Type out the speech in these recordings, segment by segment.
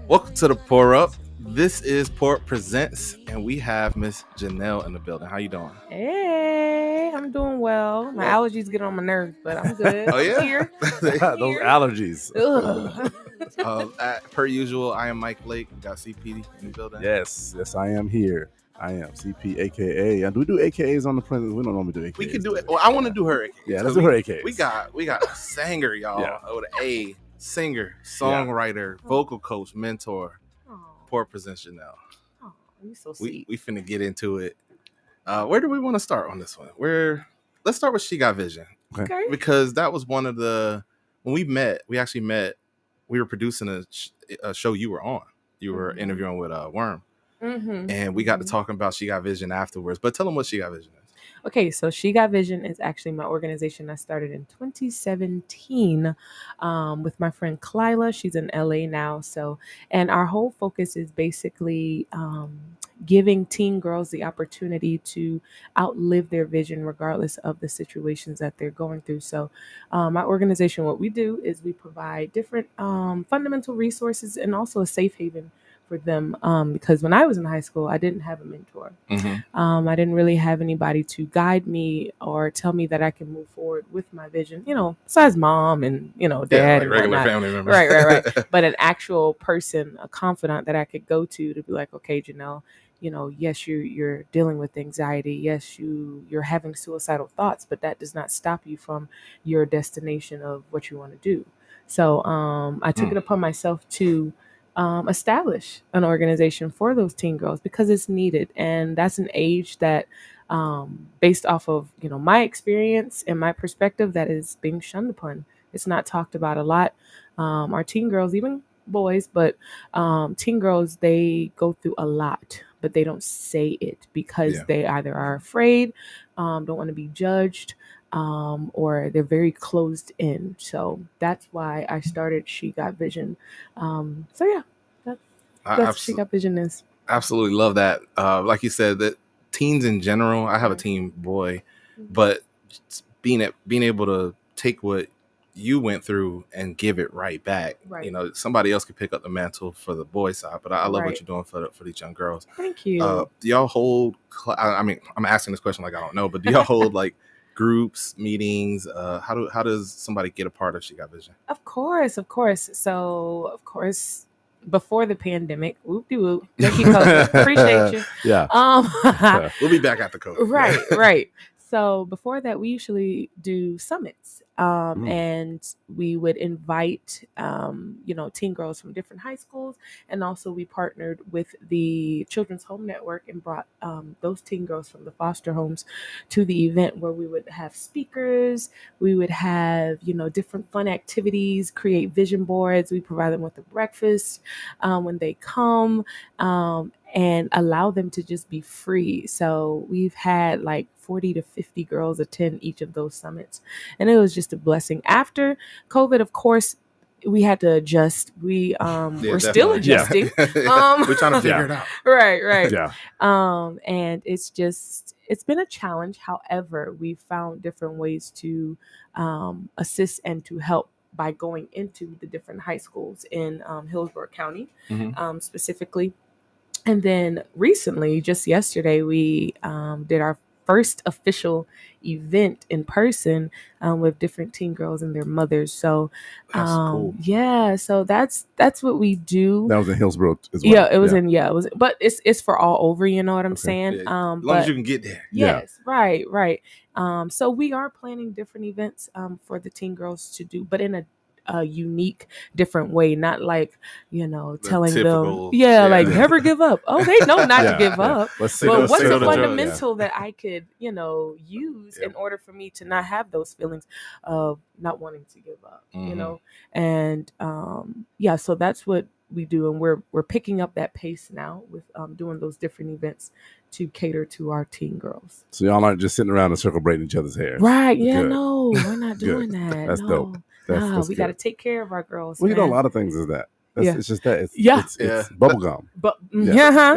Welcome to the Pour Up. This is Port Presents, and we have Miss Janelle in the building. How you doing? Hey, I'm doing well. My allergies get on my nerves, but I'm good. Oh, yeah? I'm here. Those allergies. Ugh. Per usual, I am Mike Lake. We got CP in the building. Yes, I am here. I am CP, aka. And do we do AKAs on the present? We don't normally do AKAs. We can do it. Well, I want to do her AKAs. Yeah, let's do her AKAs. We got a singer, y'all. Yeah. With an A. Singer, songwriter, vocal coach, mentor. Port Presents Janelle. Oh, you're so sweet. We finna get into it. Where do we want to start on this one? Let's start with She Got Vision. Okay. Because that was one of the, when we actually met, we were producing a show you were on. You were interviewing with Worm. Mm-hmm. And we got to talking about She Got Vision afterwards. But tell them what She Got Vision is. Okay, so She Got Vision is actually my organization I started in 2017 with my friend Clyla. She's in LA now. And our whole focus is basically giving teen girls the opportunity to outlive their vision regardless of the situations that they're going through. So my organization, what we do is we provide different fundamental resources and also a safe haven for them, because when I was in high school, I didn't have a mentor. I didn't really have anybody to guide me or tell me that I can move forward with my vision, besides mom and, dad and regular whatnot. family members. Right. But an actual person, a confidant that I could go to be like, okay, Janelle, yes, you're dealing with anxiety. Yes, you're having suicidal thoughts, but that does not stop you from your destination of what you want to do. So I took it upon myself to establish an organization for those teen girls because it's needed. And that's an age that, based off of, my experience and my perspective, that is being shunned upon. It's not talked about a lot. Our teen girls, even boys, but teen girls, they go through a lot, but they don't say it because they either are afraid, don't want to be judged, or they're very closed in. So that's why I started She Got Vision. That's She Got Vision is. Absolutely love that. Like you said, that teens in general, I have a teen boy, but being able to take what you went through and give it right back. Right. Somebody else could pick up the mantle for the boy side, but I love what you're doing for these young girls. Thank you. Do y'all hold, I'm asking this question like I don't know, but do y'all hold like groups, meetings? How does somebody get a part of She Got Vision? Of course. So, of course, before the pandemic, whoop-de-whoop, thank you, COVID. Appreciate you. Yeah. We'll be back after COVID. Right. So before that, we usually do summits, and we would invite, teen girls from different high schools. And also we partnered with the Children's Home Network and brought those teen girls from the foster homes to the event where we would have speakers. We would have, different fun activities, create vision boards. We provide them with a breakfast when they come. And allow them to just be free. So we've had like 40 to 50 girls attend each of those summits. And it was just a blessing. After COVID, of course, we had to adjust. We're still adjusting. We're trying to figure it out. Right. Yeah. And it's been a challenge. However, we've found different ways to assist and to help by going into the different high schools in Hillsborough County, specifically. And then recently, just yesterday, we did our first official event in person with different teen girls and their mothers. So that's cool. Yeah, so that's what we do. That was in Hillsborough as well. Yeah, it was, but it's for all over, you know what I'm saying? Yeah. As long as you can get there. Yes, right. So we are planning different events for the teen girls to do, but in a unique, different way, not like, telling them, never give up. Oh, they know not to give up. But what's a fundamental that I could, use in order for me to not have those feelings of not wanting to give up, And so that's what we do, and we're picking up that pace now with doing those different events to cater to our teen girls. So y'all aren't just sitting around in a circle braiding each other's hair, right? Yeah, no, we're not doing that. That's dope. That's we got to take care of our girls. Well, man. a lot of things is that. It's just that. It's bubble gum. But You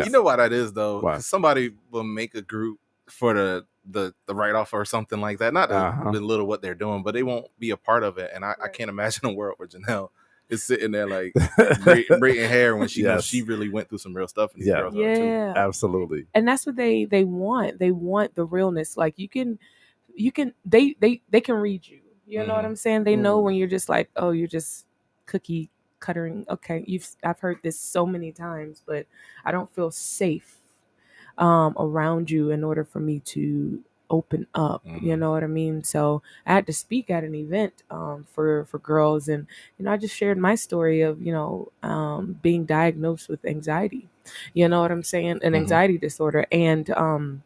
know why that is though? Why? Somebody will make a group for the write-off or something like that. Not to belittle what they're doing, but they won't be a part of it. And I can't imagine a world where Janelle is sitting there like braiding hair when she knows she really went through some real stuff, and these girls are too. Absolutely. And that's what they want. They want the realness. Like they can read you. You know what I'm saying? They know when you're just like, oh, you're just cookie cuttering. Okay, I've heard this so many times, but I don't feel safe around you in order for me to open up. You know what I mean? So I had to speak at an event for girls, and I just shared my story of being diagnosed with anxiety. You know what I'm saying? An anxiety disorder. And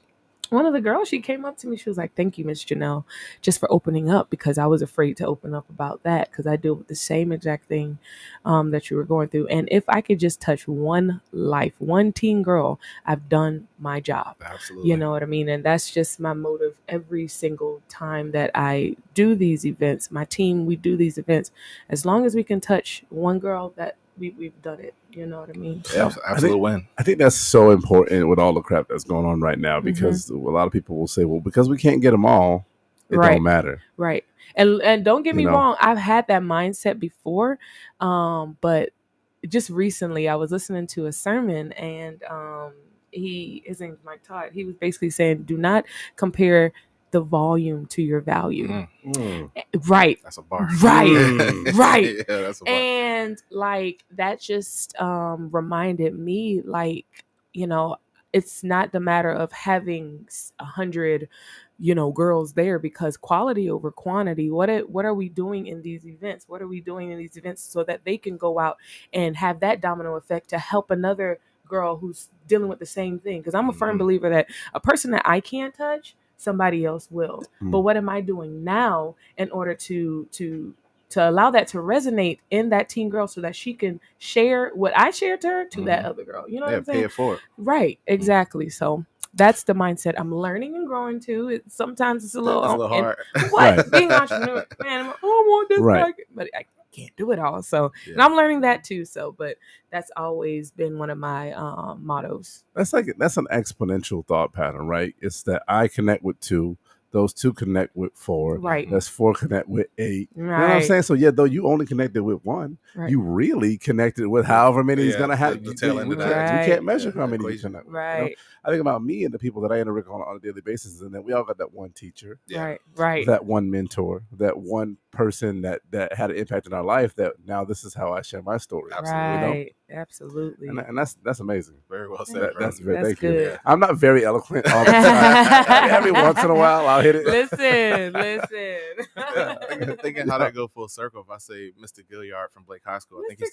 one of the girls, she came up to me. She was like, "Thank you, Miss Janelle, just for opening up, because I was afraid to open up about that, because I deal with the same exact thing that you were going through. And if I could just touch one life, one teen girl, I've done my job." Absolutely. You know what I mean? And that's just my motive every single time that I do these events. My team, we do these events. As long as we can touch one girl, that we've done it. You know what I mean? So, absolute win. I think that's so important with all the crap that's going on right now, because a lot of people will say, well, because we can't get them all, it don't matter. Right. And don't get me wrong, I've had that mindset before. But just recently I was listening to a sermon, and his name's Mike Todd. He was basically saying, do not compare the volume to your value. Right. That's a bar. Right. Right. Yeah, that's a bar. And like that just reminded me, like, it's not the matter of having 100 girls there, because quality over quantity. What are we doing in these events? What are we doing in these events so that they can go out and have that domino effect to help another girl who's dealing with the same thing? Because I'm a firm believer that a person that I can't touch, somebody else will. But what am I doing now in order to allow that to resonate in that teen girl, so that she can share what I shared to her to that other girl? You know what I'm saying? Pay it forward. Right. Exactly. So that's the mindset I'm learning and growing to. Sometimes it's a little hard. Being an entrepreneur, man, I want this, but I can't do it all. So, and I'm learning that too. So, but that's always been one of my mottos. That's an exponential thought pattern, right? It's that I connect with 2. Those 2 connect with 4. Right. That's 4 connect with 8. Right. You know what I'm saying? So yeah, though you only connected with 1, you really connected with however many he's gonna have. The tail end of that. We can't measure how many you connect with. Right. I think about me and the people that I interact on a daily basis, and then we all got that one teacher, right, that one mentor, that one person that had an impact in our life. That now this is how I share my story. Absolutely, absolutely, and that's amazing. Very well said. That's very thank good. You. I'm not very eloquent all the time. Every once in a while, I'll hit it. Listen. Thinking how that go full circle. If I say Mr. Gilliard from Blake High School, I think he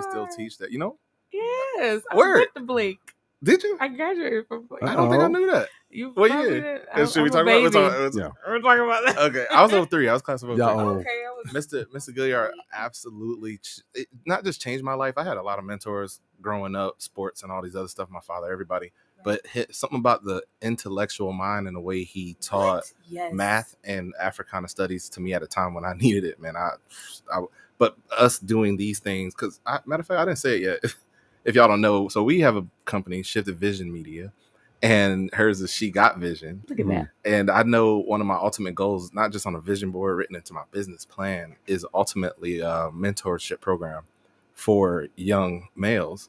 still teach that. You know? Yes. Where? I went to Blake. Did you? I graduated from Blake. I don't think I knew that. You what year? Should we talk about? We're talking about that. Okay, I was 03. I was class of 03. Okay, Mr. Gilliard absolutely not just changed my life. I had a lot of mentors growing up, sports and all these other stuff. My father, everybody, but something about the intellectual mind and the way he taught math and Africana studies to me at a time when I needed it, man. But us doing these things, because matter of fact, I didn't say it yet. If y'all don't know, so we have a company, Shifted Vision Media, and hers is She Got Vision. Look at that. And I know one of my ultimate goals, not just on a vision board written into my business plan, is ultimately a mentorship program for young males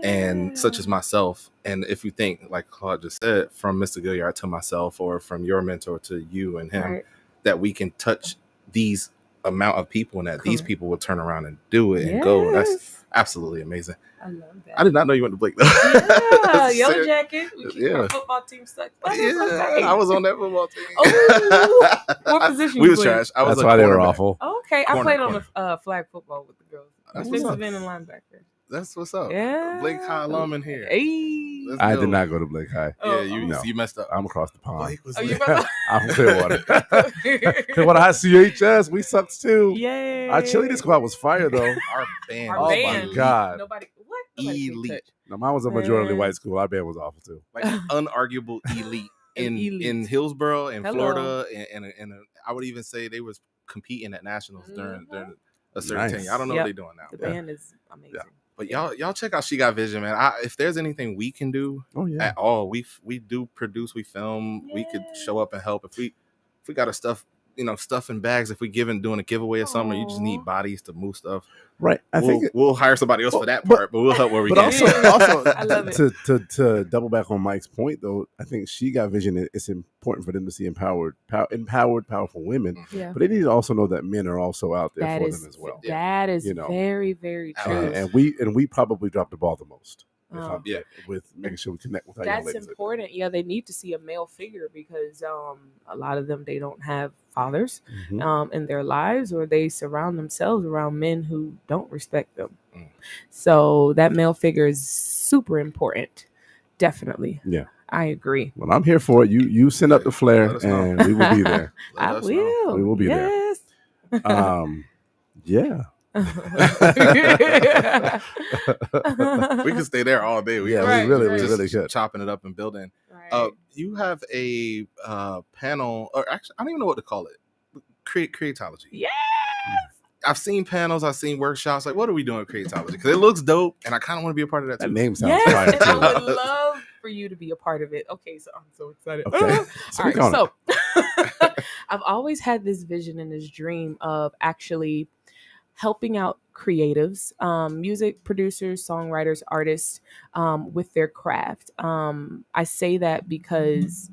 and such as myself. And if you think, like Claude just said, from Mr. Gilliard to myself, or from your mentor to you and him, that we can touch these amount of people, and that these people will turn around and do it and go. That's absolutely amazing. I love that. I did not know you went to Blake though. Yeah, Yellow Jacket. We keep our football team stuck. I was on that football team. Oh, what position? We was trash. That's why they were awful. Okay, I played on the flag football with the girls. Defensive end and linebacker. That's what's up. Yeah. Blake High alum in here. Hey. I did not go to Blake High. Yeah, you messed up. I'm across the pond. Blake was I'm from Clearwater. Clearwater High CHS. We sucked too. Yeah. Our cheerleading squad was fire though. Our band. Oh my God. Nobody elite. No, mine was a majority white school. Our band was awful too. Like unarguable elite in Hillsborough and Florida, and I would even say they was competing at nationals during a certain tenure. I don't know what they're doing now. The band is amazing. Yeah. But y'all check out She Got Vision, man. If there's anything we can do at all, we do produce, we film, we could show up and help. If we got a stuff, stuff in bags if we doing a giveaway or something, or you just need Aw. bodies to move stuff. Right. I think We'll hire somebody else for that part, but we'll help where we But can. also, I love it. to double back on Mike's point, though, I think she got vision. It's important for them to see empowered, powerful women. Yeah. But they need to also know that men are also out there That for is them as well. that is You know. very, very true. And we probably dropped the ball the most. Yeah. With making sure we connect with our young That's ladies. important. Yeah, they need to see a male figure because a lot of them, they don't have fathers in their lives, or they surround themselves around men who don't respect them. So that male figure is super important. Definitely. Yeah. I agree. Well, I'm here for it. You send up the flare, and we will be there. I will. We will be there. Yeah. We can stay there all day. We really could. Chopping it up and building. Right. You have a panel, or actually, I don't even know what to call it. Creatology. Yes. I've seen panels, I've seen workshops. Like, what are we doing with creatology? Because it looks dope, and I kind of want to be a part of that too. That name sounds Yes, fire and I too. would love for you to be a part of it. Okay, so I'm so excited. Okay. All right, so I've always had this vision and this dream of actually helping out creatives, music producers, songwriters, artists with their craft. I say that because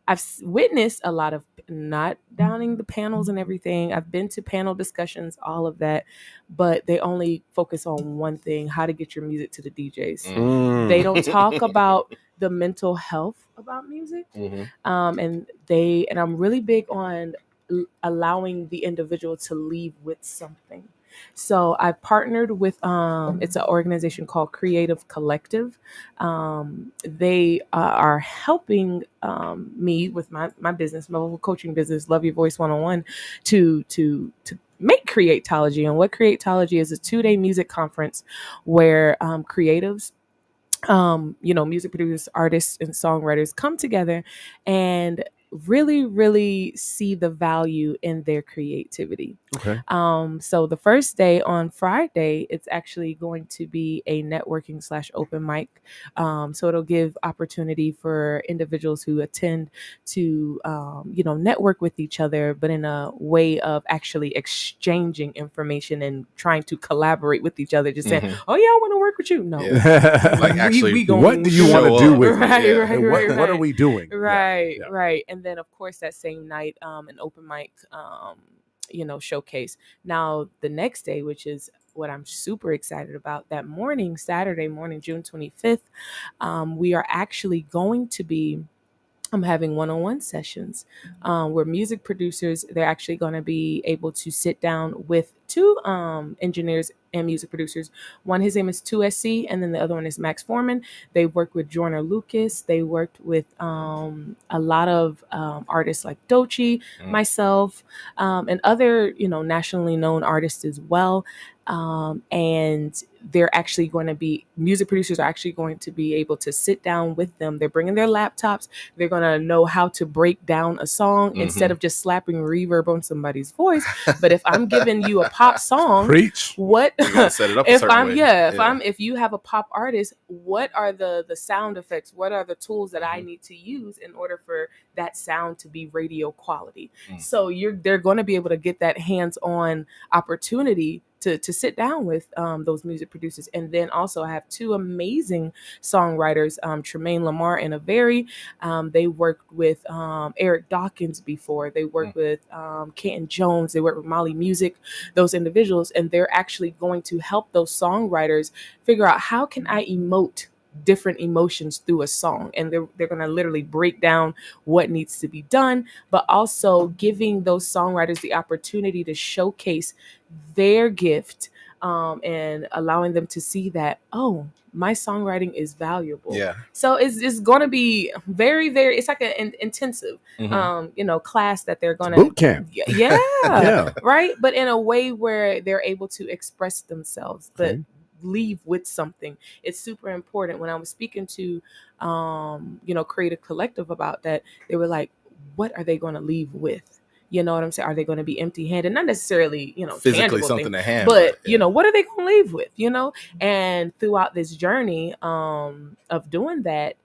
I've witnessed a lot of, not downing the panels and everything. I've been to panel discussions, all of that, but they only focus on one thing: how to get your music to the DJs. They don't talk about the mental health about music. And I'm really big on allowing the individual to leave with something. So I partnered with it's an organization called Creative Collective. They are helping me with my business, my vocal coaching business, Love Your Voice 101, to make creatology. And what creatology is a 2-day music conference where creatives, music producers, artists, and songwriters come together and really, really see the value in their creativity. Okay. So the first day on Friday, it's actually going to be a networking / open mic. So it'll give opportunity for individuals who attend to, network with each other, but in a way of actually exchanging information and trying to collaborate with each other. Just saying, "Oh yeah, I want to work with you." No, like actually, what do you want to do with right, what are we doing? Right. And then, of course, that same night, an open mic, showcase. Now, the next day, which is what I'm super excited about, that morning, Saturday morning, June 25th, we are actually going to be having one-on-one sessions where music producers, they're actually going to be able to sit down with 2 engineers and music producers. One, his name is 2SC, and then the other one is Max Foreman. They worked with Joyner Lucas. They worked with a lot of artists like Doechii, myself, and other, nationally known artists as well. And they're actually going to be, music producers are actually going to be able to sit down with them. They're bringing their laptops. They're going to know how to break down a song instead of just slapping reverb on somebody's voice. But if I'm giving you a pop song, preach. What set it up a certain way. If you have a pop artist, what are the sound effects? What are the tools that I need to use in order for that sound to be radio quality? So they're going to be able to get that hands-on opportunity to sit down with those music producers. And then also I have 2 amazing songwriters, Tremaine Lamar and Avery. They worked with Eric Dawkins before. They worked with Kenton Jones. They worked with Molly Music, those individuals. And they're actually going to help those songwriters figure out, how can I emote different emotions through a song? And they're going to literally break down what needs to be done, but also giving those songwriters the opportunity to showcase their gift, and allowing them to see that, oh, my songwriting is valuable. So it's going to be very, very, it's like an intensive, class that they're going to boot camp. Right. But in a way where they're able to express themselves, but leave with something. It's super important. When I was speaking to, Creative Collective about that, they were like, what are they going to leave with? You know what I'm saying? Are they going to be empty-handed? Not necessarily, physically something to hand, but what are they going to leave with? And throughout this journey of doing that,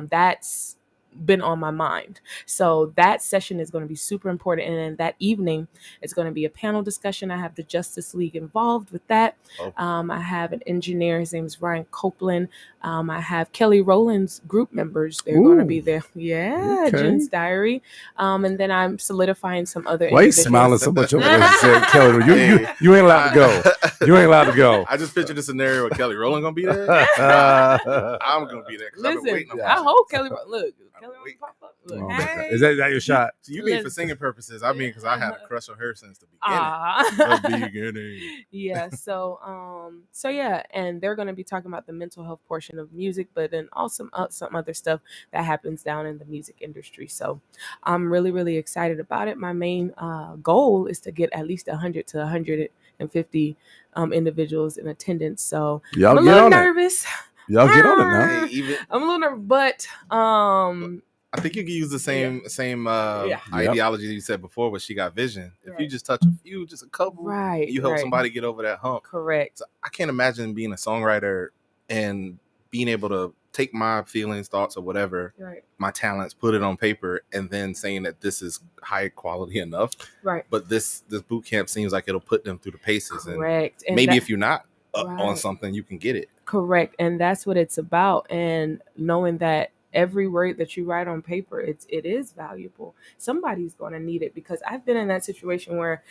that's been on my mind. So that session is going to be super important. And then that evening, it's going to be a panel discussion. I have the Justice League involved with that. Oh. I have an engineer. His name is Ryan Copeland. I have Kelly Rowland's group members. They're going to be there. Yeah, Okay. Jen's Diary. And then I'm solidifying some other Why are you individuals. smiling so much over there, Kelly? You ain't allowed to go. You ain't allowed to go. I just pictured the scenario where Kelly Rowland gonna be there. I'm gonna be there. Listen, I hope Kelly. Look, Kelly Rowland pop up. Look, Oh, hey. is that your shot? So you mean for singing purposes? I mean, because I had a crush on her since the beginning. Yeah. So yeah, and they're going to be talking about the mental health portion of music, but then also some other stuff that happens down in the music industry. So I'm really, really excited about it. My main goal is to get at least 100 to 150 individuals in attendance. So Y'all I'm a little nervous. Y'all get on it now. Hey, I'm a little nervous, but I think you can use the same ideology that you said before, where she got vision. If you just touch a few, just a couple, you help somebody get over that hump. Correct. So I can't imagine being a songwriter and being able to take my feelings, thoughts, or whatever, my talents, put it on paper, and then saying that this is high quality enough. Right. But this boot camp seems like it'll put them through the paces. Correct. And maybe if you're not up on something, you can get it. Correct. And that's what it's about. And knowing that every word that you write on paper, it is valuable. Somebody's going to need it, because I've been in that situation where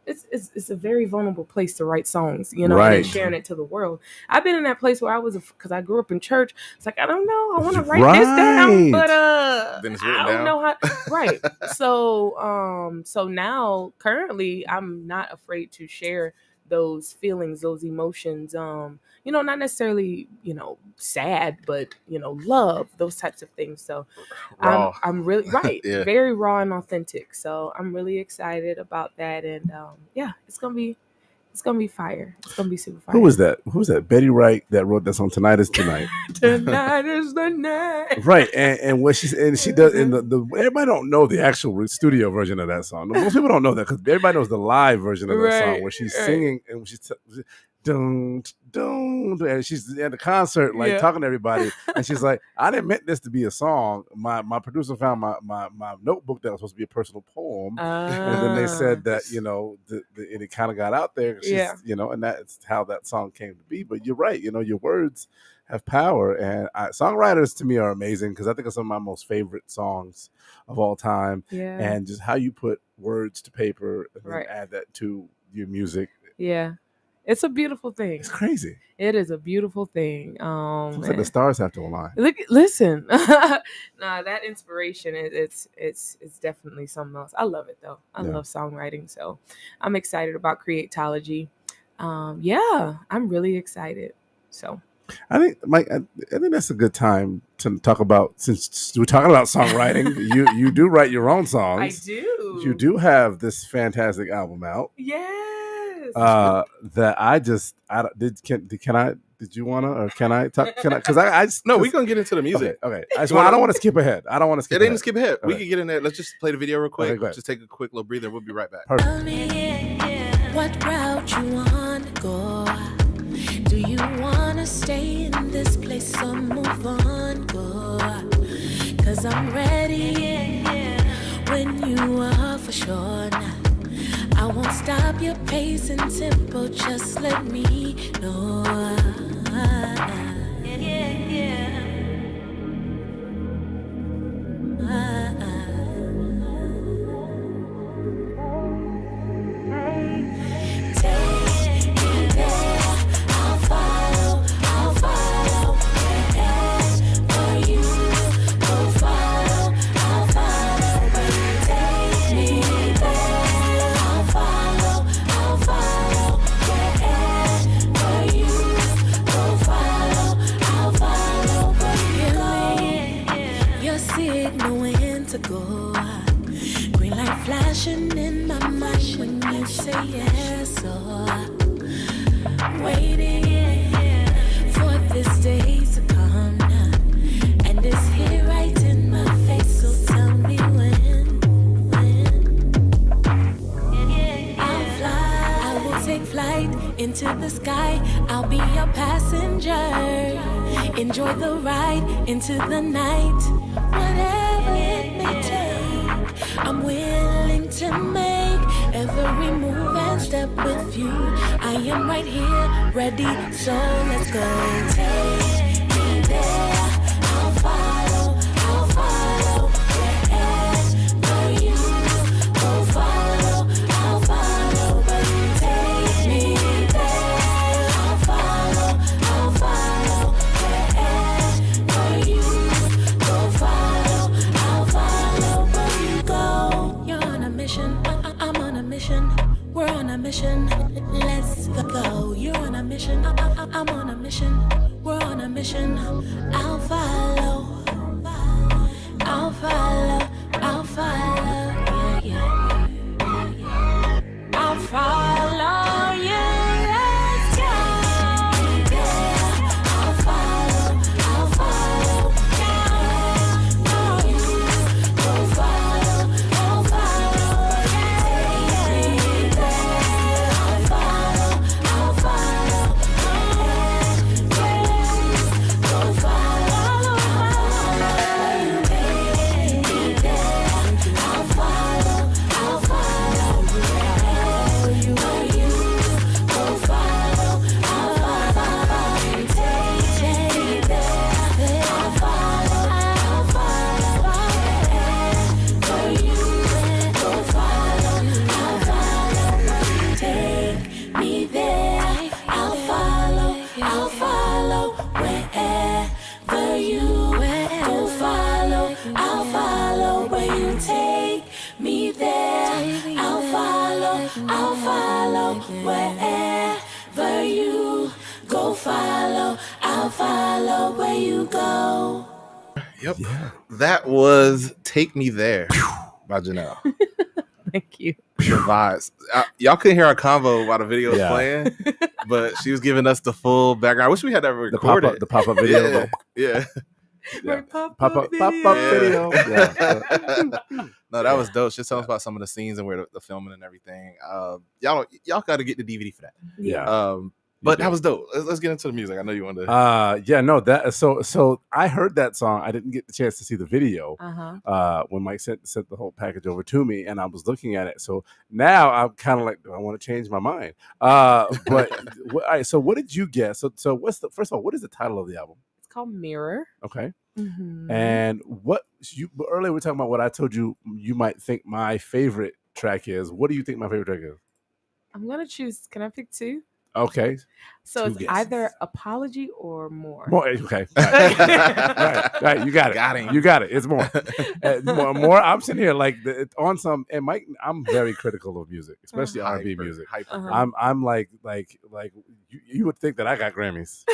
it's a very vulnerable place to write songs, you know, and sharing it to the world. I've been in that place where because I grew up in church. It's like, I don't know, I want to write this down, but I don't know how. Right. So now currently I'm not afraid to share those feelings, those emotions, not necessarily, sad, but, love, those types of things. So I'm really very raw and authentic. So I'm really excited about that. And it's going to be fire. It's going to be super fire. Who was that? Betty Wright that wrote that song, Tonight is Tonight. Tonight is the night. Right. And what she does in the everybody don't know the actual studio version of that song. Most people don't know that, because everybody knows the live version of that song where she's singing and when she's dun, dun, and she's at the concert talking to everybody, and she's like, I didn't meant this to be a song. My producer found my notebook that was supposed to be a personal poem, and then they said that it kind of got out there, and that's how that song came to be. But you're right, your words have power, and songwriters to me are amazing, because I think of some of my most favorite songs of all time, and just how you put words to paper and then add that to your music. Yeah. It's a beautiful thing. It's crazy. It is a beautiful thing. Looks like the stars have to align. Listen. That inspiration it's definitely something else. I love it though. I love songwriting, so I'm excited about creatology. I'm really excited. So I think, Mike, I think that's a good time to talk about, since we're talking about songwriting. you do write your own songs. I do. You do have this fantastic album out. Yes. That did you wanna, or can I talk? Because I just, no, we're gonna get into the music. Okay. I don't want to skip ahead. I don't want to skip. It ain't skip ahead. We can get in there. Let's just play the video real quick. Okay, just take a quick little breather. We'll be right back. Perfect. Tell me what route you want to go. Do you want to stay in this place or move on? Go, 'cause I'm ready when you are, for sure. Now, I won't stop your pace and tempo, just let me know. Go. Green light flashing in my mind when you say yes. Waiting for this day to come now, and it's here right in my face. So tell me when. I'll fly. I will take flight into the sky. I'll be your passenger. Enjoy the ride into the night. Whatever it may take, I'm willing to make every move and step with you. I am right here, ready, so let's go. Take me there, I'll follow wherever you go. Follow, I'll follow where you take me there. I'll follow wherever you go. Follow, I'll follow where you go. You're on a mission, I'm on a mission. We're on a mission, let's go. You're on a mission, I'm on a mission. We're on a mission, I'll follow. I'll follow, yeah. I'll follow you, let's go. I'll follow, yeah. Go follow, I'll follow, yeah. I'll follow, go follow, I'll follow wherever you go. Follow, I'll follow where you take me there. I'll follow wherever you go. Follow, I'll follow where you go. Yep. That was Take Me There by Janelle. Thank you. The vibes. Y'all couldn't hear our convo while the video was playing, but she was giving us the full background. I wish we had that recorded. The pop-up video. Yeah. Pop-up video. Yeah. No, that was dope. She was telling us about some of the scenes and where the filming and everything. Y'all got to get the DVD for that. Yeah. But that was dope. Let's get into the music. I know you wanted to. So I heard that song. I didn't get the chance to see the video when Mike sent the whole package over to me, and I was looking at it. So now I'm kind of like, do I want to change my mind? But all right. So what did you guess? So what's first of all, what is the title of the album? It's called Mirror. Okay. Mm-hmm. And earlier we were talking about what I told you might think my favorite track is. What do you think my favorite track is? I'm gonna choose. Can I pick two? Okay. So it's either Apology or More. More, okay. Right. You got it. You got it. It's more. More. I'm sitting here like on some. And Mike, I'm very critical of music, especially R&B music. I'm like you would think that I got Grammys.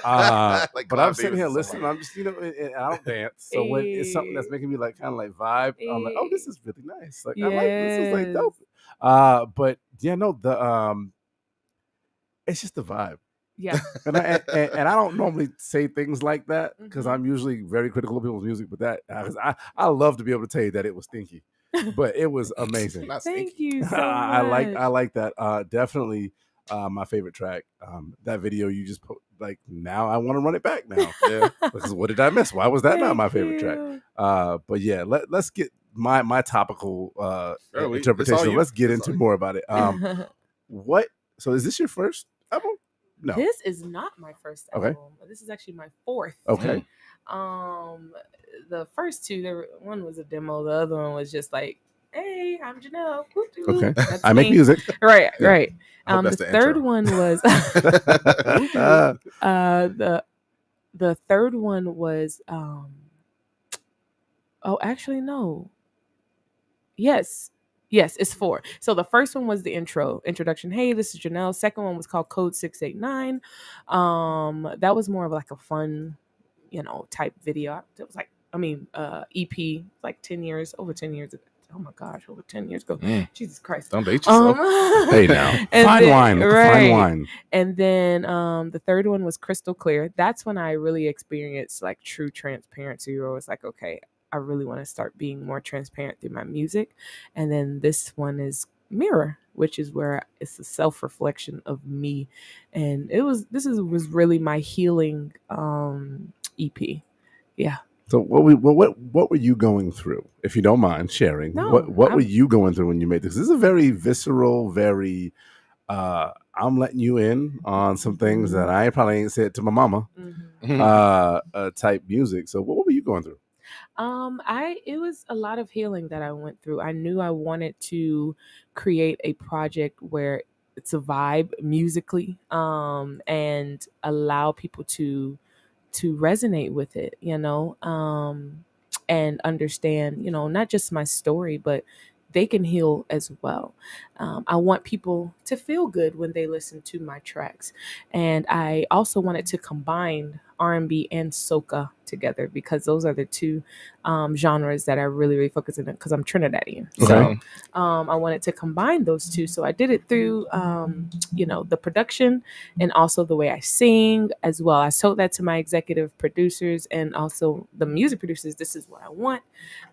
But I'm sitting here listening. I'm just and I don't dance. So when it's something that's making me like kind of like vibe, I'm like, oh, this is really nice. Like I like this is like dope. But yeah, no, it's just the vibe. Yeah. And I don't normally say things like that because I'm usually very critical of people's music, but that because I love to be able to tell you that it was stinky, but it was amazing. Thank you so much. I like that. Definitely my favorite track. That video you just put, like, now I want to run it back now. Yeah. Because what did I miss? Why was that not my favorite track? But yeah, let's get my topical interpretation. Let's get into more about it. So is this your first album? No. This is not my first album. This is actually my fourth. Okay. The first two, one was a demo. The other one was just like, hey, I'm Janelle. Okay. I make music. Right. The third one was the third one was actually no. Yes, it's 4. So the first one was the introduction. Hey, this is Janelle. Second one was called Code 689. That was more of like a fun, type video. It was like, EP, like 10 years, over 10 years ago. Oh my gosh, over 10 years ago. Jesus Christ. Don't date yourself. Hey now. Fine wine. Fine wine. And then the third one was Crystal Clear. That's when I really experienced like true transparency, where it was like, okay, I really want to start being more transparent through my music. And then this one is mirror, which is where it's a self-reflection of me. And was really my healing EP. Yeah. So what were you going through, if you don't mind sharing? No, What were you going through when you made this? This is a very visceral, very I'm letting you in on some things that I probably ain't said to my mama type music. So what were you going through? It was a lot of healing that I went through. I knew I wanted to create a project where it's a vibe musically, and allow people to resonate with it, and understand, not just my story, but they can heal as well. I want people to feel good when they listen to my tracks. And I also wanted to combine R&B and soca together, because those are the two genres that I really focus on, because I'm Trinidadian. Okay. So I wanted to combine those two. So I did it through, the production and also the way I sing as well. I told that to my executive producers and also the music producers. This is what I want.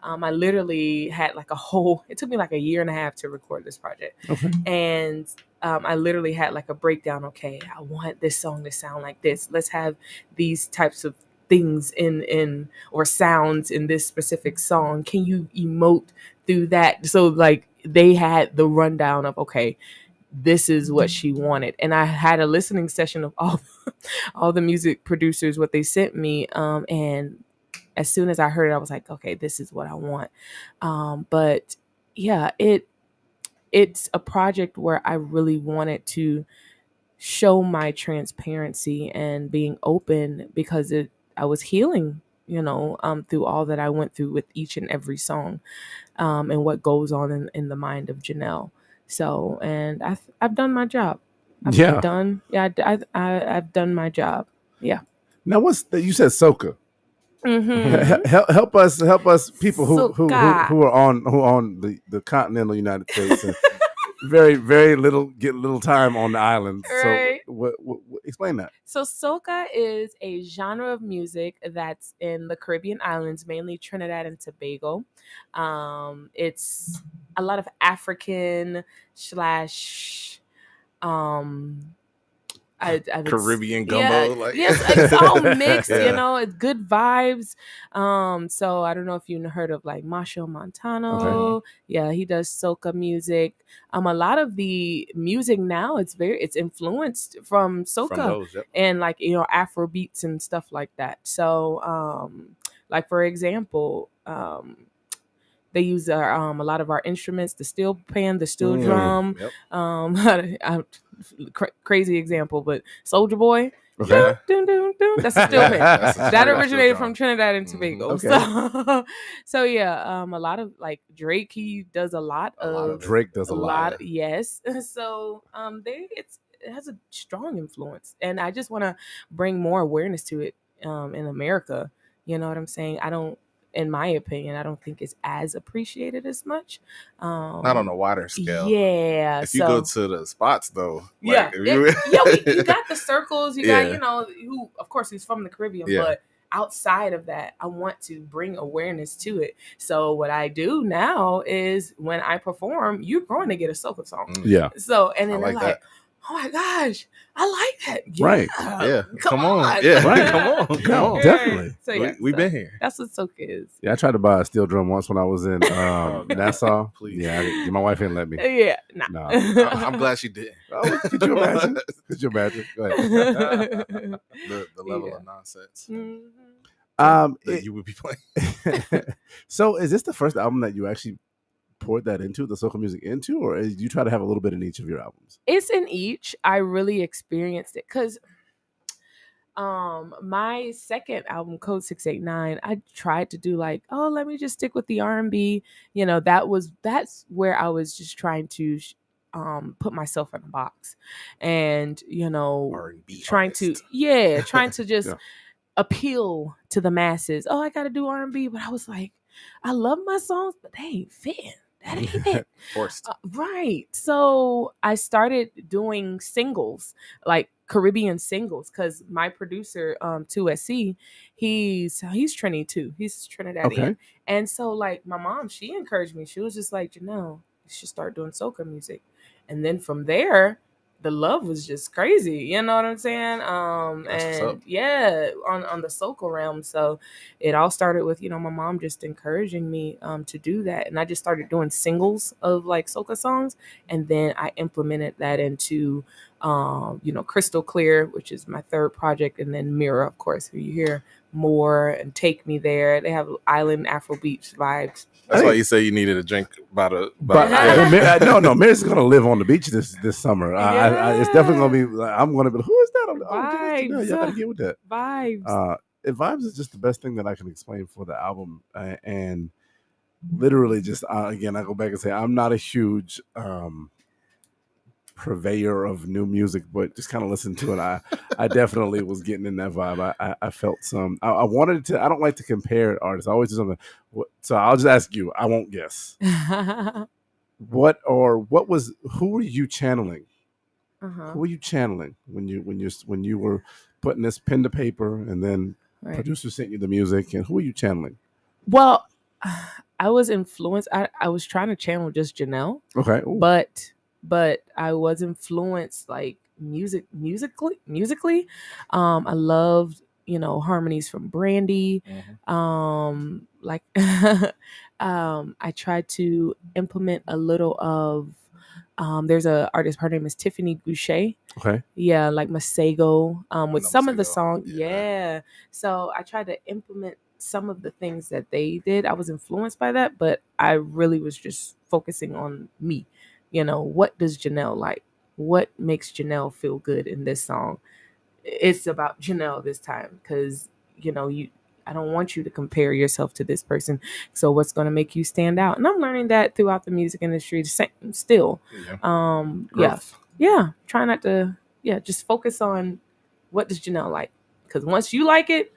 I literally had it took me like a year and a half to record this project. Okay. And I literally had like a breakdown. Okay, I want this song to sound like this. Let's have these types of things in or sounds in this specific song. Can you emote through that? So like they had the rundown of, okay, this is what she wanted. And I had a listening session of all the music producers, what they sent me. And as soon as I heard it, I was like, okay, this is what I want. But yeah, it's a project where I really wanted to show my transparency and being open, because I was healing, through all that I went through with each and every song, and what goes on in the mind of Janelle. So, and I've done my job. I've done my job. Yeah. Now, you said soca? Mm-hmm. Help us, people who Soca. are on the continental United States, and very get little time on the islands. Right. So, what explain that? So soca is a genre of music that's in the Caribbean islands, mainly Trinidad and Tobago. It's a lot of African slash Caribbean gumbo, yes, it's all mixed. It's good vibes. So I don't know if you heard of like Machel Montano. Okay. Yeah, he does soca music. A lot of the music now, it's influenced from soca, from those, yep. and like Afro beats and stuff like that. So like for example, they use a lot of our instruments, the steel pan, the steel drum. Yep. Crazy example, but Soldier Boy, Okay. that's a steel pan. That originated from drum. Trinidad and Tobago. Okay. So yeah, a lot of like Drake, he does a lot of Drake does a lot. Yes. So it has a strong influence, and I just want to bring more awareness to it in America. You know what I'm saying? In my opinion, I don't think it's as appreciated as much. Not on a wider scale. Yeah. If you go to the spots though, like, you got the circles, you got, who of course he's from the Caribbean, but outside of that, I want to bring awareness to it. So what I do now is when I perform, you're going to get a soca song. Yeah. So, and then I like that. Oh my gosh, I like that. Yeah. Right. Yeah. Come on. Yeah. Right. Come on. Definitely. So we've been here. That's what soca is. Yeah, I tried to buy a steel drum once when I was in Nassau. Please. Yeah, my wife didn't let me. Yeah. Nah. No. I'm glad she did. Oh, could you imagine? Go ahead. The level of nonsense Mm-hmm. that you would be playing. So is this the first album that you actually poured that into, the soca music into, or do you try to have a little bit in each of your albums? It's in each. I really experienced it because my second album, Code 689, I tried to do like, let me just stick with the R&B. That's where I was just trying to put myself in a box, and R&B trying artist. to just appeal to the masses. I got to do R&B, but I was like, I love my songs, but they ain't fitting. That ain't it. Forced. Right. So I started doing singles, like Caribbean singles, because my producer, 2SC, he's Trini too. He's Trinidadian. Okay. And so like my mom, she encouraged me. She was just like, should start doing soca music. And then from there, the love was just crazy. You know what I'm saying? And yeah, on the soca realm. So it all started with, my mom just encouraging me to do that. And I just started doing singles of like soca songs. And then I implemented that into, Crystal Clear, which is my third project. And then Mirror, of course, who you hear more, and Take Me There. They have island Afrobeat vibes. That's why you say you needed a drink by the. No, Mary's gonna live on the beach this summer. It's definitely gonna be. I'm gonna be. Who is that? Vibes. Y'all gotta get with that. Vibes. Vibes is just the best thing that I can explain for the album, and literally just again, I go back and say I'm not a huge purveyor of new music, but just kind of listen to it. I definitely was getting in that vibe. I felt some. I wanted to. I don't like to compare artists. I always do something. So I'll just ask you. I won't guess. What was? Who were you channeling? Who were you channeling when you were putting this pen to paper, and then producer sent you the music, and who were you channeling? Well, I was influenced. I was trying to channel just Janelle. Okay, ooh. But I was influenced like musically. I loved, harmonies from Brandy. Mm-hmm. I tried to implement a little of there's a artist, her name is Tiffany Goucher. Okay. Yeah, like Masego. With some of the songs. Yeah. So I tried to implement some of the things that they did. I was influenced by that, but I really was just focusing on me. What does Janelle like? What makes Janelle feel good in this song? It's about Janelle this time, because I don't want you to compare yourself to this person. So what's going to make you stand out? And I'm learning that throughout the music industry still. Yeah. Try not to, just focus on what does Janelle like? Because once you like it,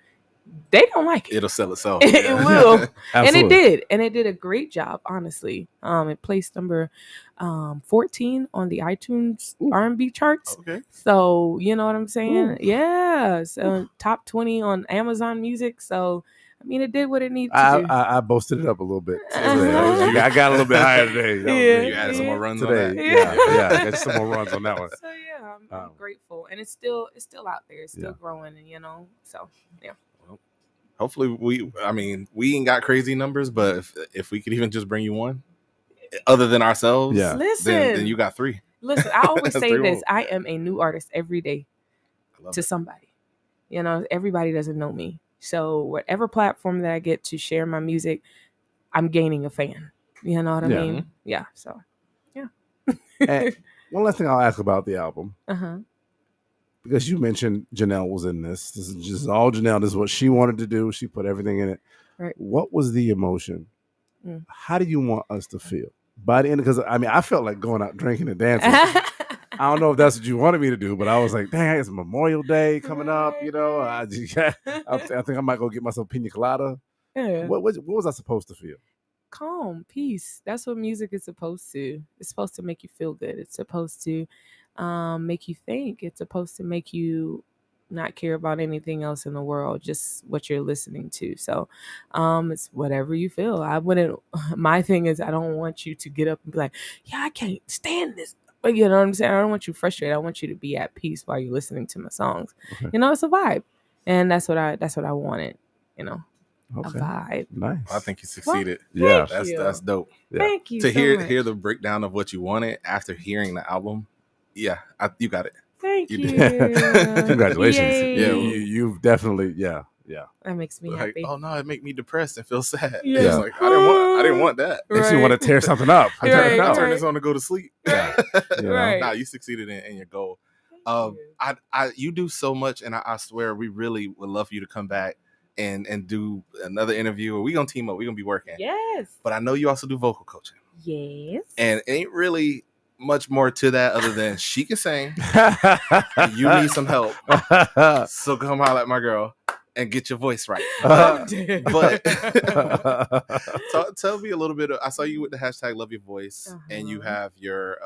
they don't like it. It'll sell itself. It will. And it did. And it did a great job, honestly. It placed number 14 on the iTunes R&B charts. Okay. So, you know what I'm saying? Ooh. Yeah. So top 20 on Amazon Music. So, I mean, it did what it needed to do. I boosted it up a little bit today. I got a little bit higher today. You added some more runs today. on that. Yeah, I got some more runs on that one. So yeah, I'm grateful, and it's still out there. It's still growing, and so yeah. Hopefully we ain't got crazy numbers, but if we could even just bring you one other than ourselves, then you got 3. Listen, I always say this. I am a new artist every day to somebody. Everybody doesn't know me. So whatever platform that I get to share my music, I'm gaining a fan. You know what I mean? Yeah. So, yeah. And one last thing I'll ask about the album. Uh-huh. Because you mentioned Janelle was in this. This is just all Janelle. This is what she wanted to do. She put everything in it. Right. What was the emotion? How do you want us to feel? By the end, because I felt like going out drinking and dancing. I don't know if that's what you wanted me to do, but I was like, dang, it's Memorial Day coming up. I think I might go get myself pina colada. Yeah. What was I supposed to feel? Calm, peace. That's what music is supposed to. It's supposed to make you feel good. It's supposed to make you think. It's supposed to make you not care about anything else in the world, just what you're listening to. So it's whatever you feel. My thing is, I don't want you to get up and be like, yeah, I can't stand this. But you know what I'm saying? I don't want you frustrated. I want you to be at peace while you're listening to my songs. Okay. It's a vibe. And that's what I wanted, Okay. A vibe. Nice. I think you succeeded. Well, that's dope. Yeah. Thank you. To so much. hear the breakdown of what you wanted after hearing the album. Yeah, you got it. Thank you. Congratulations. Yay. Yeah, you've definitely, yeah. That makes me like, happy. oh no, it make me depressed and feel sad. Yeah. It's like I didn't want that. Makes you want to tear something up. I turned this on to go to sleep. Yeah. Right. Nah, you succeeded in your goal. You. You do so much, and I swear we really would love for you to come back and do another interview. Or we gonna team up. We gonna be working. Yes. But I know you also do vocal coaching. Yes. And it ain't really much more to that other than she can sing. And you need some help. So come holler at my girl and get your voice right. But tell me a little bit. I saw you with the hashtag Love Your Voice, and you have your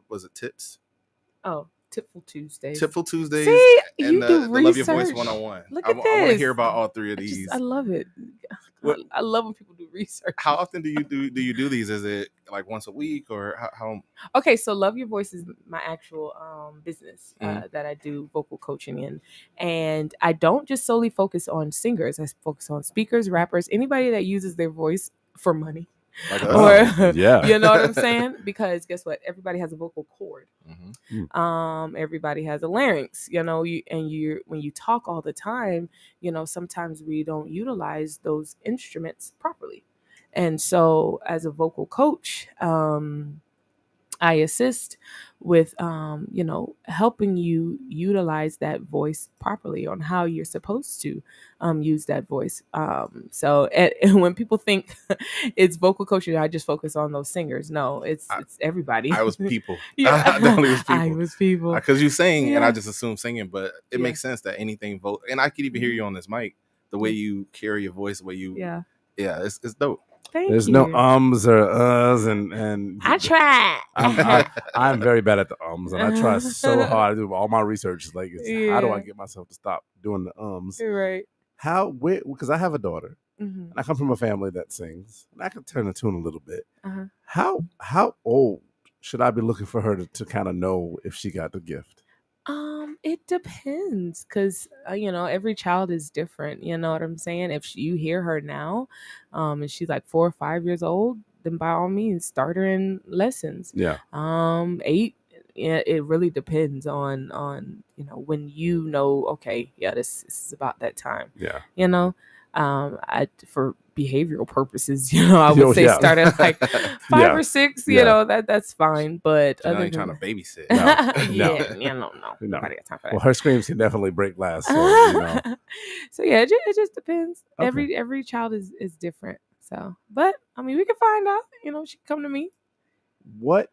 was it tips? Oh, Tipful Tuesdays. Tipful Tuesdays. See, and you the do Love Your research. Voice 101. Look at I want to this. hear about all 3 of these. I love it. I love when people do research. How often do you do these? Is it like once a week or how? Okay, so Love Your Voice is my actual business that I do vocal coaching in. And I don't just solely focus on singers. I focus on speakers, rappers, anybody that uses their voice for money. Like Or yeah. you know what I'm saying? Because guess what? Everybody has a vocal cord. Mm-hmm. Everybody has a larynx, you know, when you talk all the time, you know, sometimes we don't utilize those instruments properly. And so as a vocal coach, I assist with, you know, helping you utilize that voice properly on how you're supposed to use that voice. And when people think it's vocal coaching, I just focus on those singers. No, it's everybody. I was people. Yeah. I definitely was people. I was people. Because you sing, and I Yeah. just assume singing, but it Yeah. makes sense that anything and I could even hear you on this mic, the way you carry your voice, the way you, Yeah. it's dope. There's you. no ums or and I try. I'm very bad at the ums, and I try so hard to do all my research. Like, how do I get myself to stop doing the ums? Right. Because I have a daughter, and I come from a family that sings, and I can turn the tune a little bit. How old should I be looking for her to kind of know if she got the gift? It depends, because you know, every child is different. You know what I'm saying? If you hear her now, and she's like 4 or 5 years old, then by all means start her in lessons. Yeah. 8. Yeah, it really depends on you know, when you know, okay, yeah, this is about that time. Yeah. You know, for behavioral purposes, you know, I would say start at like 5 or 6. You know, that's fine. But so now you're trying to babysit. No. Nobody got time for that. Well, her screams can definitely break glass. So, you know. So yeah, it just depends. Okay. Every child is different. So, but I mean, we can find out. You know, she can come to me. What?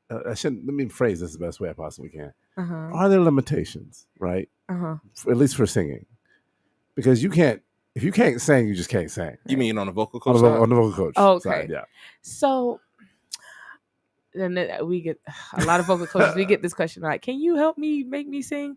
Let me phrase this the best way I possibly can. Are there limitations, right? At least for singing, because if you can't sing, you just can't sing. You mean on the vocal coach on the vocal coach side? Yeah. So, and then we get a lot of vocal coaches. We get this question like, "Can you help me make me sing?"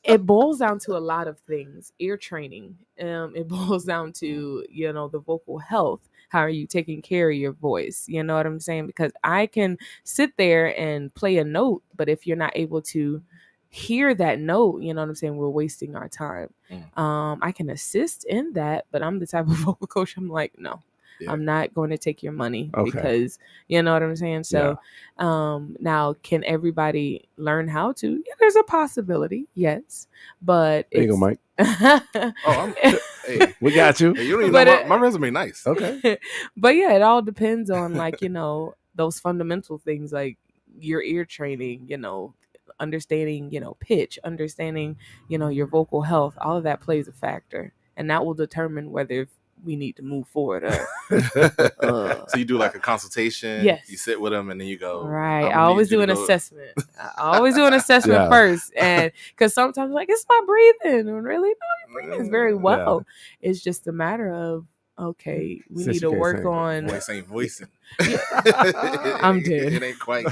It boils down to a lot of things. Ear training. It boils down to, you know, the vocal health. How are you taking care of your voice? You know what I'm saying? Because I can sit there and play a note, but if you're not able to hear that note, you know what I'm saying, we're wasting our time. I can assist in that, but I'm the type of vocal coach, I'm like, no. Yeah. I'm not going to take your money because, you know what I'm saying? So now, can everybody learn how to? Yeah, there's a possibility, yes. But there you go, Mike. Hey, we got you. Hey, you don't even know my resume nice. Okay. But yeah, it all depends on, like, you know, those fundamental things like your ear training, you know, understanding, you know, pitch, understanding, you know, your vocal health. All of that plays a factor, and that will determine whether we need to move forward. So you do like a consultation. Yes. You sit with them and then you go. Right. I always do an assessment. I always do an assessment first, and because sometimes like, it's my breathing, and really, no, your breathing is very well. Yeah. It's just a matter of, okay, we need to work on voice ain't voicing. I'm dead. It ain't quite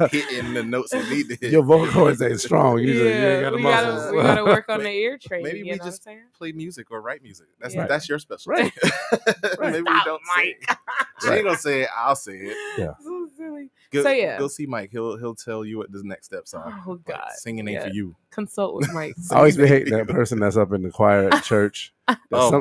hitting the notes it need to hit. Your vocal cords ain't strong. You ain't got the muscles. We gotta work on the ear training. Maybe we just play music or write music. That's your specialty. Right. Maybe we don't say it. She ain't gonna say it. I'll say it. Yeah. So silly. Go see Mike. He'll tell you what the next steps are. Oh God, like, singing ain't for you. Consult with Mike. I always been hating that person that's up in the choir at church.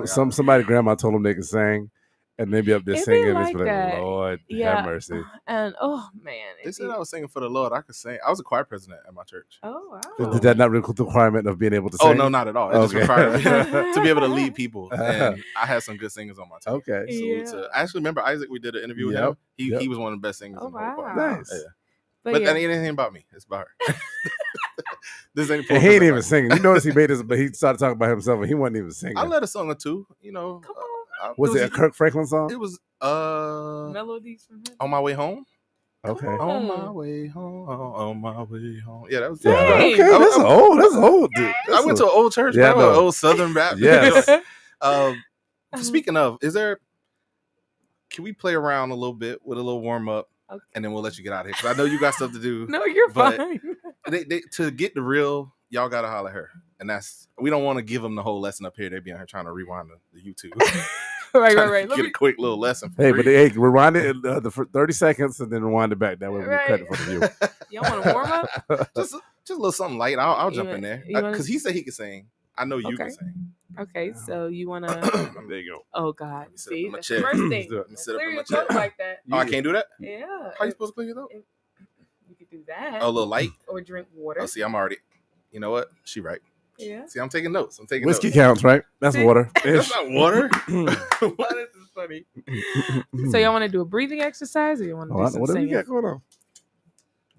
Somebody grandma told them they could sing. And they be up there singing. Like it's like, Lord, have mercy. And oh man, they said I was singing for the Lord. I could sing. I was a choir president at my church. Oh wow. Did that not recruit the requirement of being able to sing? Oh no, not at all. It just required me to be able to lead people. And I had some good singers on my team. Okay. So I actually remember Isaac. We did an interview with him. He was one of the best singers in the whole choir. Nice. Yeah. But that ain't anything about me. It's about her. This ain't. And he ain't even singing. You notice he made this, but he started talking about himself, and he wasn't even singing. I let a song or two. You know. Come on. Was it a Kirk Franklin song? It was Melodies from Heaven. On My Way Home. Okay. On my way home. On my way home. Yeah, that was. Yeah. Okay. That's old, dude. I went to an old church. Yeah, an old Southern rap. Yes. Speaking of, can we play around a little bit with a little warm up? Okay. And then we'll let you get out of here because I know you got stuff to do. No, you're fine. To get the real, y'all gotta holler at her. And we don't want to give them the whole lesson up here. They be on here trying to rewind the YouTube. right. Get a quick little lesson. For hey, free. but rewind it the 30 seconds and then rewind it back. That way we get credit for the view. Y'all want to warm up? just a little something light. I'll jump in there because he said he could sing. I know you can sing. Okay, so you want to? There you go. Oh God! See, that's the first thing. Clear your throat like that. Oh, I can't do that. Yeah. How you supposed to clear your throat? You could do that. Oh, a little light. Or drink water. Oh, see, I'm already. You know what? She right. Yeah. See, I'm taking notes. Whiskey counts, right? That's water. That's not water. What is this funny? So y'all want to do a breathing exercise, or you want to do some whatever singing? you got going on?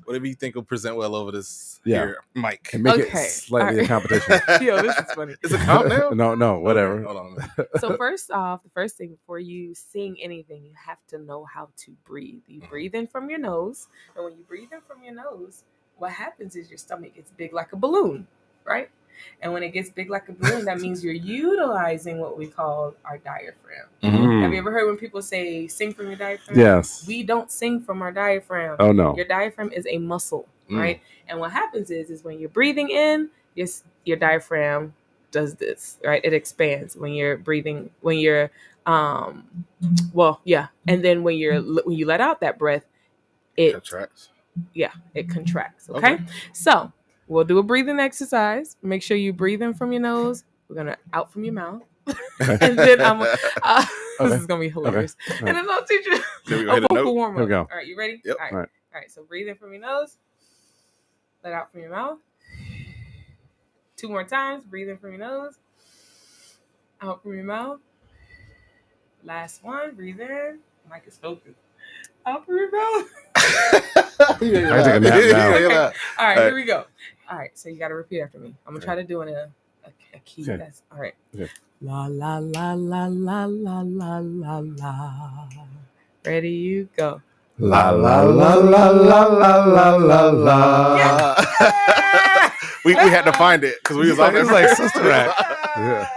Whatever you think will present well over this here mic. And make it slightly a competition. Yo, this is funny. Is it comp now? No, whatever. Okay, hold on a minute. So first off, the first thing before you sing anything, you have to know how to breathe. You breathe in from your nose, and when you breathe in from your nose, what happens is your stomach gets big like a balloon, right? And when it gets big like a balloon, that means you're utilizing what we call our diaphragm. Mm. Have you ever heard when people say sing from your diaphragm? Yes. We don't sing from our diaphragm. Oh, no. Your diaphragm is a muscle, right? And what happens is when you're breathing in, your diaphragm does this, right? It expands when you're breathing, when you're, and then when you let out that breath, it contracts. Yeah, it contracts. Okay? So we'll do a breathing exercise. Make sure you breathe in from your nose. We're gonna out from your mouth, and then this is gonna be hilarious. Okay. And then I'll teach you a vocal warm up. Here we go. All right, you ready? Yep. All right. So breathe in from your nose. Let out from your mouth. 2 more times. Breathe in from your nose. Out from your mouth. Last one. Breathe in. Mic is focused. Out from your mouth. I take a nap now. Okay. All right, here we go. All right, so you got to repeat after me. I'm gonna try to do it in a key. Okay. That's all right. Okay. La la la la la la la la la. Ready? You go. La la la la la la la la la. Yeah. we had to find it because we was like, it's like Sister Act. Yeah.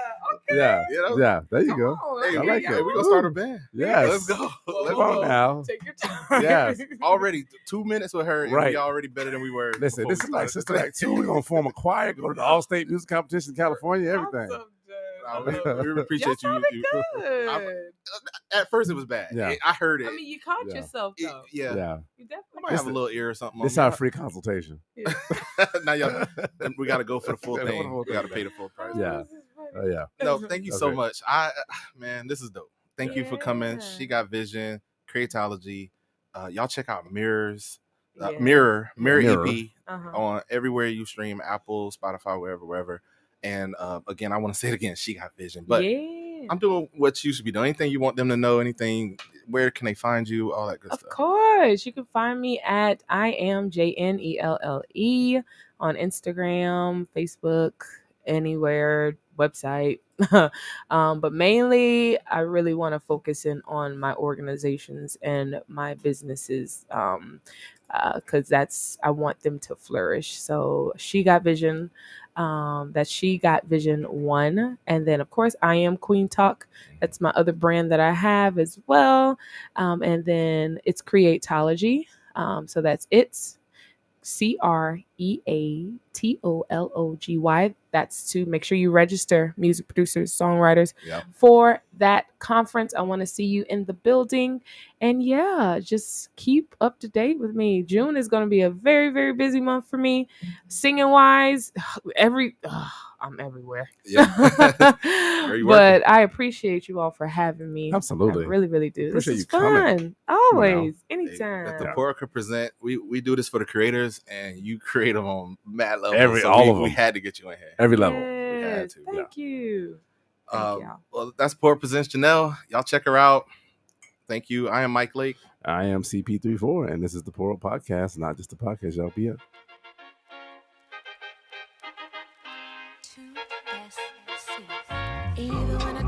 Okay. Yeah. There you go. Hey, I like it. We're gonna start a band. Yes. Let's go. Come on now. Take your time. Yes. Already 2 minutes with her, and Right. we already better than we were. Listen, this is like Sister Act 2. We're gonna form a choir, go to the All-State Music Competition in California, everything. We appreciate you. Good. At first, it was bad. Yeah. I heard it. I mean, you caught yourself though. Yeah. You I definitely might have a little ear or something. This is our free consultation. Now we got to go for the full thing. We got to pay the full price. Yeah. Oh yeah. No, thank you so much. Man, this is dope. Thank you for coming. She got vision, creatology. Y'all check out Mirrors, Mirror EP on everywhere you stream, Apple, Spotify, wherever. And again, I want to say it again. She got vision, but I'm doing what you should be doing. Anything you want them to know, anything, where can they find you, all that good stuff. Of course, you can find me at IamJnelle on Instagram, Facebook, anywhere, website. But mainly I really want to focus in on my organizations and my businesses, because I want them to flourish. So She Got Vision, that's She Got Vision 1. And then of course I Am Queen Talk. That's my other brand that I have as well. And then it's Creatology. So that's Creatology. That's to make sure you register music producers, songwriters for that conference. I want to see you in the building. And just keep up to date with me. June is going to be a very, very busy month for me. Singing wise, I'm everywhere. But I appreciate you all for having me. Absolutely. I really, really do. Appreciate this is you coming. fun. Always. Anytime. That the Poor could present. We do this for the creators, and you create them on mad levels. All of them. We had to get you in here. Every level. We had to. Thank you. Well, that's Poor Presents Janelle. Y'all check her out. Thank you. I am Mike Lake. I am CP34, and this is the Poor Podcast, not just a podcast, y'all. Be up. Even when I